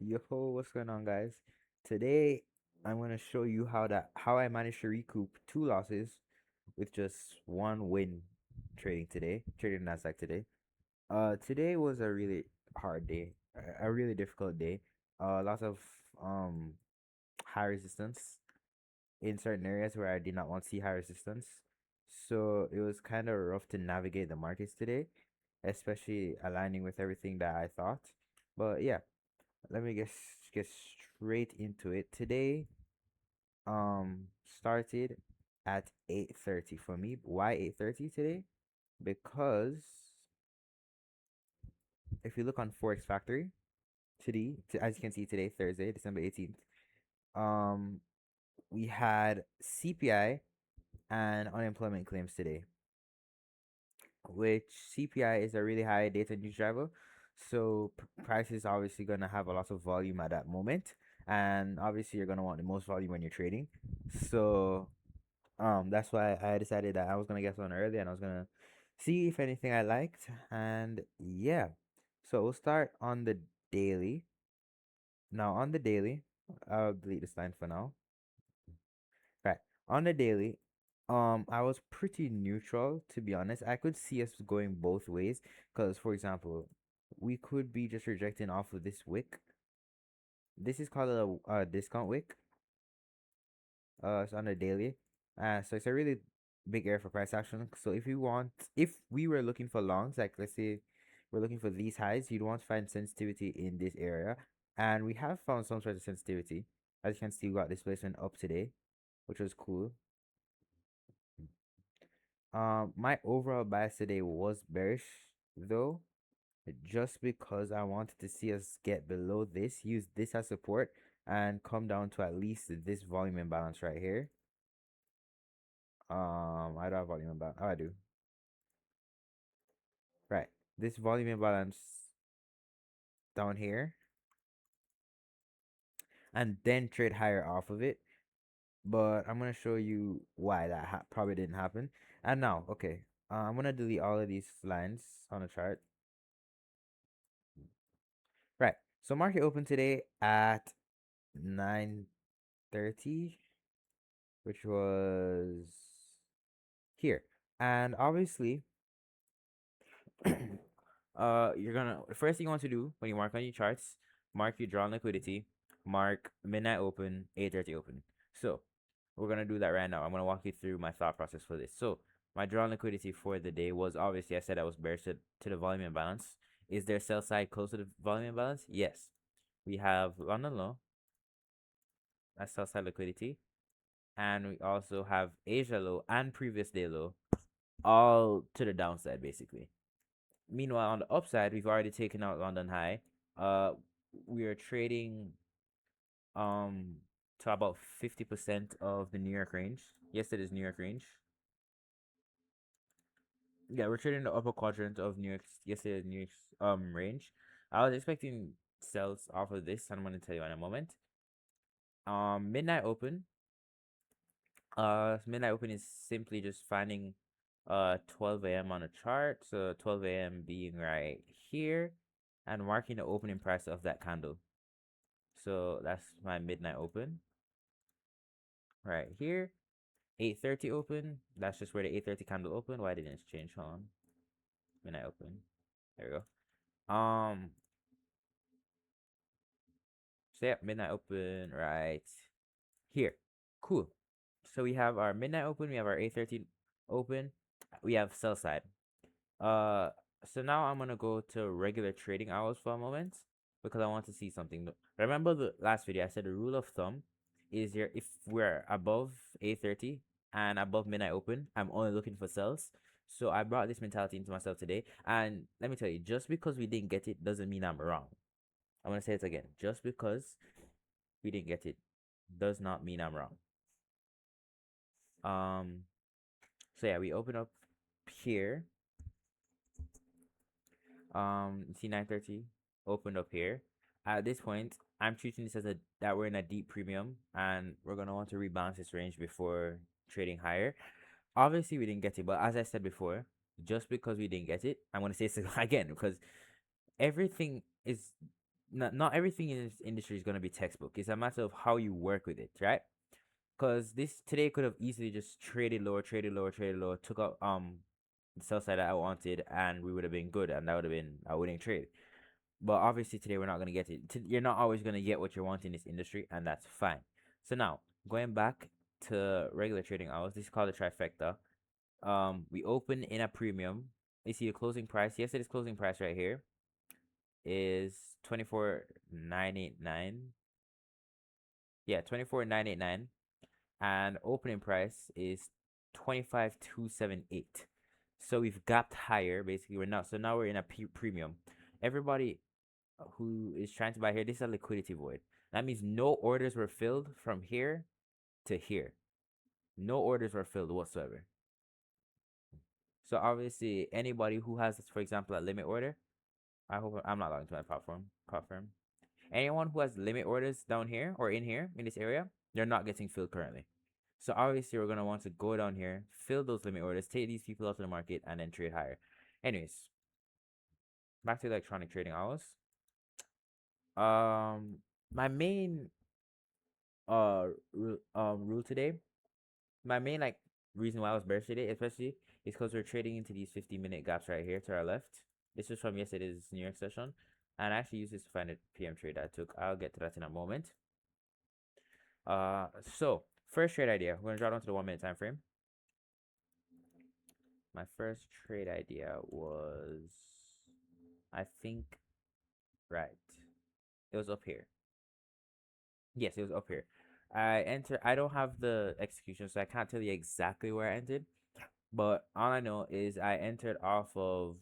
Yo, what's going on, guys? Today, I'm gonna show you how I managed to recoup two losses with just one win trading Nasdaq today. Today was a really hard day, a really difficult day. Lots of um high resistance in certain areas where I did not want to see high resistance. So it was kind of rough to navigate the markets today, especially aligning with everything that I thought. But yeah, let me get straight into it. Today started at 8:30 for me. Why 8:30 today? Because if you look on Forex Factory today, as you can see today, Thursday, December 18th, um we had CPI and unemployment claims today, which CPI is a really high data news driver. So price is obviously gonna have a lot of volume at that moment, and obviously you're gonna want the most volume when you're trading. So that's why I decided that I was gonna get one early and I was gonna see if anything I liked, and yeah. So we'll start on the daily. Now on the daily, I'll delete this line for now. Right. On the daily, I was pretty neutral to be honest. I could see us going both ways because, for example, we could be just rejecting off of this wick. This is called a discount wick. It's on the daily. So it's a really big area for price action. So if we were looking for longs, like let's say we're looking for these highs, you'd want to find sensitivity in this area, and we have found some sort of sensitivity. As you can see, we got displacement up today, which was cool. My overall bias today was bearish though, just because I wanted to see us get below this, use this as support, and come down to at least this volume imbalance right here. I don't have volume imbalance. Oh, I do. Right. This volume imbalance down here, and then trade higher off of it. But I'm gonna show you why that probably didn't happen. And now, okay, I'm gonna delete all of these lines on the chart. Right. So market opened today at 9:30, which was here. And obviously, you're gonna the first thing you want to do when you mark on your charts, mark your drawn liquidity, mark midnight open, 8:30 open. So we're gonna do that right now. I'm gonna walk you through my thought process for this. So my drawn liquidity for the day was, obviously, I said I was bearish to the volume imbalance. Is there sell side close to the volume imbalance? Yes. We have London low, that's sell side liquidity, and we also have Asia low and previous day low, all to the downside basically. Meanwhile, on the upside, we've already taken out London high. Uh, we are trading um to about 50% of the New York range. Yesterday's New York range. Yeah, we're trading the upper quadrant of New York's yesterday's New York's range. I was expecting sells off of this, and I'm gonna tell you in a moment. Midnight open. Midnight open is simply just finding 12 a.m. on a chart. So 12 a.m. being right here and marking the opening price of that candle. So that's my midnight open right here. 8:30 open. That's just where the 8:30 candle open. Why didn't it change? Hold on. Midnight open. There we go. So yeah, midnight open right here. Cool. So we have our midnight open. We have our 8:30 open. We have sell side. Uh, so now I'm gonna go to regular trading hours for a moment because I want to see something. Remember the last video I said the rule of thumb is here if we're above 8:30 and above midnight open, I'm only looking for sells. So I brought this mentality into myself today, and let me tell you, just because we didn't get it doesn't mean I'm wrong. I'm gonna say it again. Just because we didn't get it does not mean I'm wrong. Um, so yeah, we open up here. See 9:30 opened up here. At this point, I'm treating this as a that we're in a deep premium and we're gonna want to rebalance this range before trading higher. Obviously, we didn't get it, but as I said before, just because we didn't get it, I'm gonna say this again because everything is not everything in this industry is going to be textbook. It's a matter of how you work with it, right? Because this today could have easily just traded lower, traded lower, traded lower, took up the sell side that I wanted, and we would have been good, and that would have been a winning trade. But obviously today we're not gonna get it. You're not always gonna get what you want in this industry, and that's fine. So now going back to regular trading hours, this is called the trifecta. We open in a premium. You see the closing price. Yesterday's closing price right here is 24,989. Yeah, 24,989, and opening price is 25,278. So we've gapped higher. Basically, we're not. So now we're in a premium. Everybody who is trying to buy here, this is a liquidity void. That means no orders were filled from here to here. No orders were filled whatsoever. So obviously, anybody who has, for example, a limit order, I hope I'm not logging to my platform. Anyone who has limit orders down here or in here in this area, they're not getting filled currently. So obviously, we're gonna want to go down here, fill those limit orders, take these people out of the market, and then trade higher. Anyways, back to electronic trading hours. My main rule today, my main like reason why I was bearish today, especially, is because we're trading into these 50-minute gaps right here to our left. This is from yesterday's New York session, and I actually used this to find a PM trade I took. I'll get to that in a moment. So first trade idea, we're gonna draw down to the 1 minute time frame. My first trade idea was, I think, right. It was up here. Yes, it was up here. I don't have the execution, so I can't tell you exactly where I entered. But all I know is I entered off of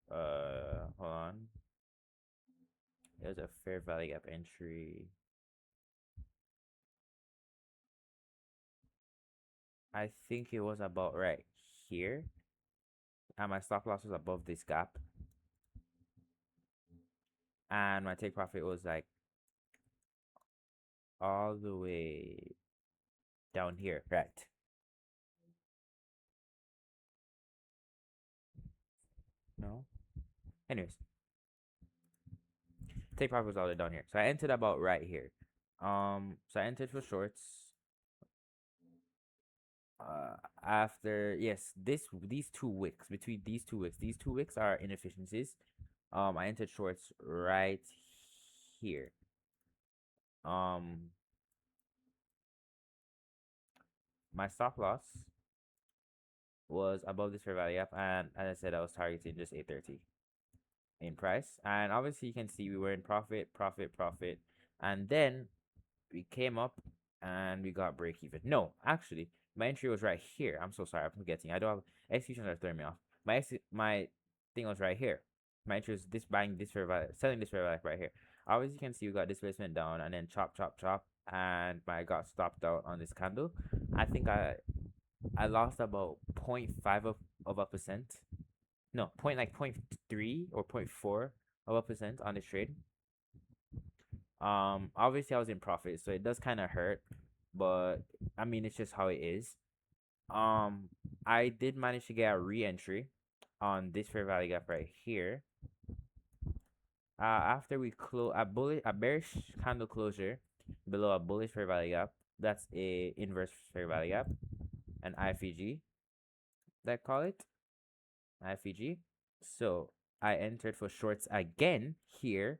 hold on. It was a fair value gap entry. I think it was about right here. And my stop loss was above this gap. And my take profit was like all the way down here, right? No? Anyways, take profit was all the way down here. So I entered about right here. So I entered for shorts. After, yes, these two wicks, between these two wicks are inefficiencies. I entered shorts right here. My stop loss was above this fair value gap, and as I said, I was targeting just 830 in price. And obviously, you can see we were in profit, and then we came up and we got break even. No, actually, my entry was right here. I'm so sorry, I'm forgetting. I don't have executions are throwing me off. My thing was right here. My entry was this buying this fair value, selling this fair value right here. Obviously, you can see we got displacement down and then chop, chop, chop, and I got stopped out on this candle. I think I lost about 0.5 of a percent. No, point like 0.3 or 0.4 of a percent on this trade. Obviously I was in profit, so it does kind of hurt, but I mean it's just how it is. I did manage to get a re-entry on this fair value gap right here. After we close a bearish candle closure below a bullish fair value gap, that's a inverse fair value gap, an IFEG, that call it IFEG. So I entered for shorts again here.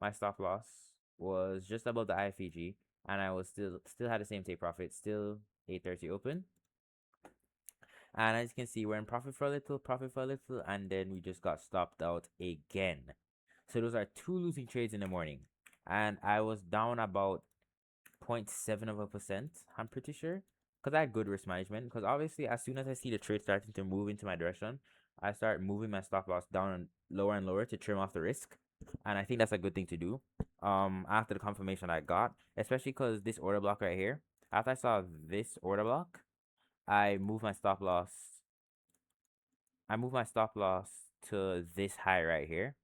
My stop loss was just above the IFEG, and I was still had the same take profit, still 830 open. And as you can see, we're in profit for a little, and then we just got stopped out again. So those are two losing trades in the morning, and I was down about 0.7 of a percent. I'm pretty sure, because I had good risk management. Because obviously, as soon as I see the trade starting to move into my direction, I start moving my stop loss down and lower to trim off the risk, and I think that's a good thing to do. After the confirmation I got, especially because this order block right here, after I saw this order block, I moved my stop loss. I moved my stop loss to this high right here.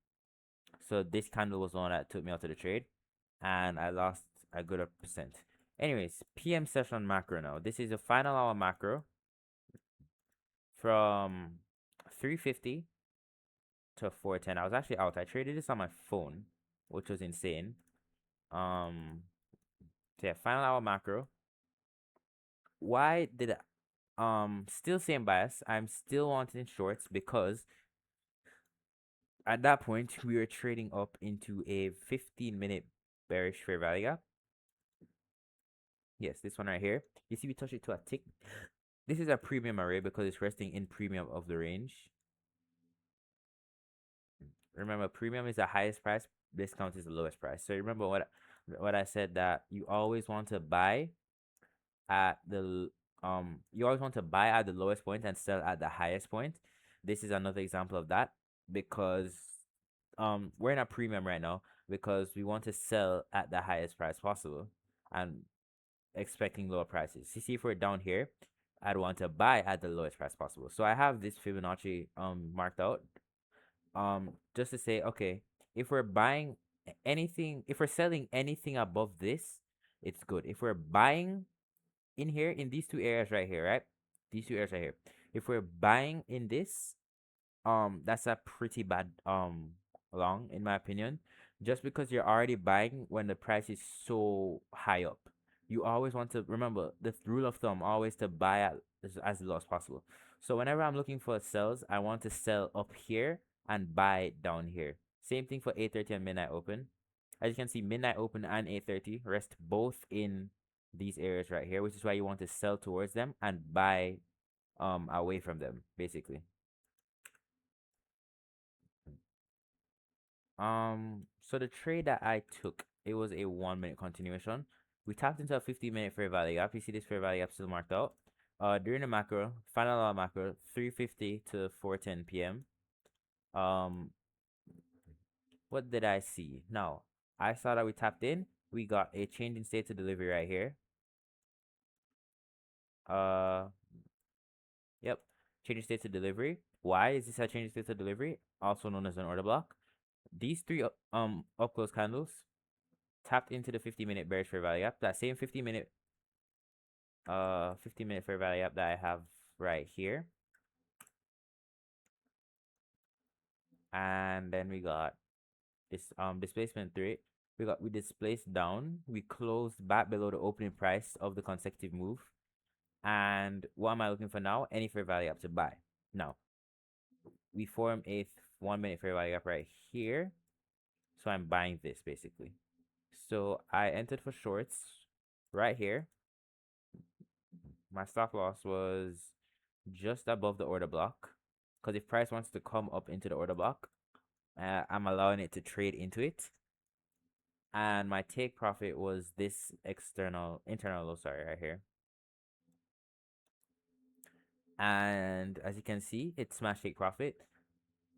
So this candle was the one that took me out of the trade, and I lost a good percent. Anyways, PM session macro now. This is a final hour macro from 350 to 410. I was actually out. I traded this on my phone. which was insane. So yeah, final hour macro. Why did still same bias? I'm still wanting shorts because at that point we were trading up into a 15-minute bearish fair value gap. Yes, this one right here. You see, we touch it to a tick. This is a premium array because it's resting in premium of the range. Remember, premium is the highest price, discount is the lowest price. So remember what I said, that you always want to buy at the you always want to buy at the lowest point and sell at the highest point. This is another example of that, because we're in a premium right now because we want to sell at the highest price possible and expecting lower prices. You see, if we're down here, I'd want to buy at the lowest price possible. So I have this Fibonacci marked out just to say, okay, if we're buying anything, if we're selling anything above this, it's good. If we're buying in here, in these two areas right here, right, these two areas right here, if we're buying in this, that's a pretty bad long, in my opinion, just because you're already buying when the price is so high up. You always want to remember the rule of thumb, always to buy at as low as possible. So whenever I'm looking for sells, I want to sell up here and buy down here. Same thing for 8:30 and midnight open. As you can see, midnight open and 8:30 rest both in these areas right here, which is why you want to sell towards them and buy away from them, basically. So the trade that I took, it was a 1 minute continuation. We tapped into a 50-minute fair value gap. You see this fair value gap still marked out. During the macro, final hour macro, 3:50 to 4:10 p.m. Um, what did I see? Now, I saw that we tapped in. We got a change in state to delivery right here. Uh, yep, change in state to delivery. Why is this a change in state to delivery? Also known as an order block. These three up close candles tapped into the 50-minute bearish fair value gap. That same 50-minute fair value gap that I have right here. And then we got this displacement rate. We displaced down. We closed back below the opening price of the consecutive move. And what am I looking for now? Any fair value gap to buy. Now, we form a 1 minute fair value gap right here. So I'm buying this basically. So I entered for shorts right here. My stop loss was just above the order block, because if price wants to come up into the order block, I'm allowing it to trade into it. And my take profit was this internal low, sorry, right here. And as you can see, it smashed take profit.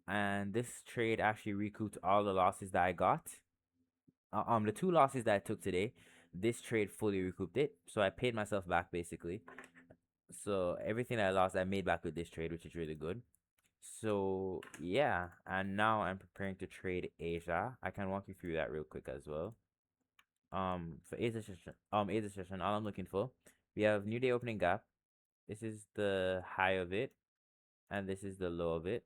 And this trade actually recouped all the losses that I got. The two losses that I took today, this trade fully recouped it. So I paid myself back basically. So everything I lost, I made back with this trade, which is really good. So yeah, and now I'm preparing to trade Asia. I can walk you through that real quick as well. For Asia session, all I'm looking for, we have new day opening gap. This is the high of it, and this is the low of it.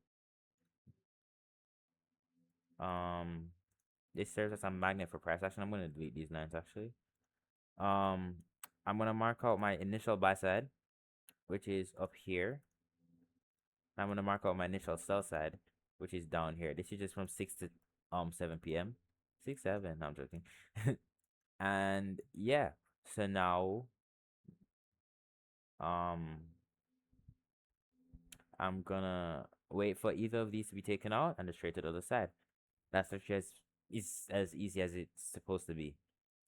Um, this serves as a magnet for price action. I'm gonna delete these lines actually. Um, I'm gonna mark out my initial buy side, which is up here. I'm gonna mark out my initial sell side, which is down here. This is just from 6 to 7 p.m. 6 7. No, I'm joking. And yeah, so now um I'm gonna wait for either of these to be taken out and just trade to the other side. That's actually is as easy as it's supposed to be.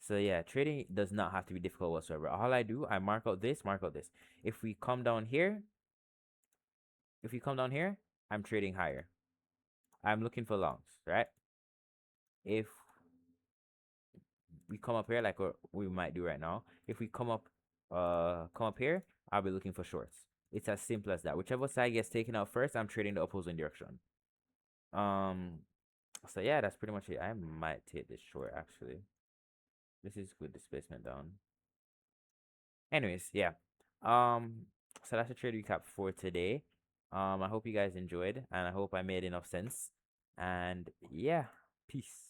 So yeah, trading does not have to be difficult whatsoever. All I do, I mark out this, mark out this. If we come down here, I'm trading higher. I'm looking for longs, right? If we come up here like we might do right now, if we come up here, I'll be looking for shorts. It's as simple as that. Whichever side gets taken out first, I'm trading the opposing direction. So yeah, that's pretty much it. I might take this short actually. This is good displacement down. Anyways, yeah. So that's a trade recap for today. I hope you guys enjoyed, and I hope I made enough sense. And yeah, peace.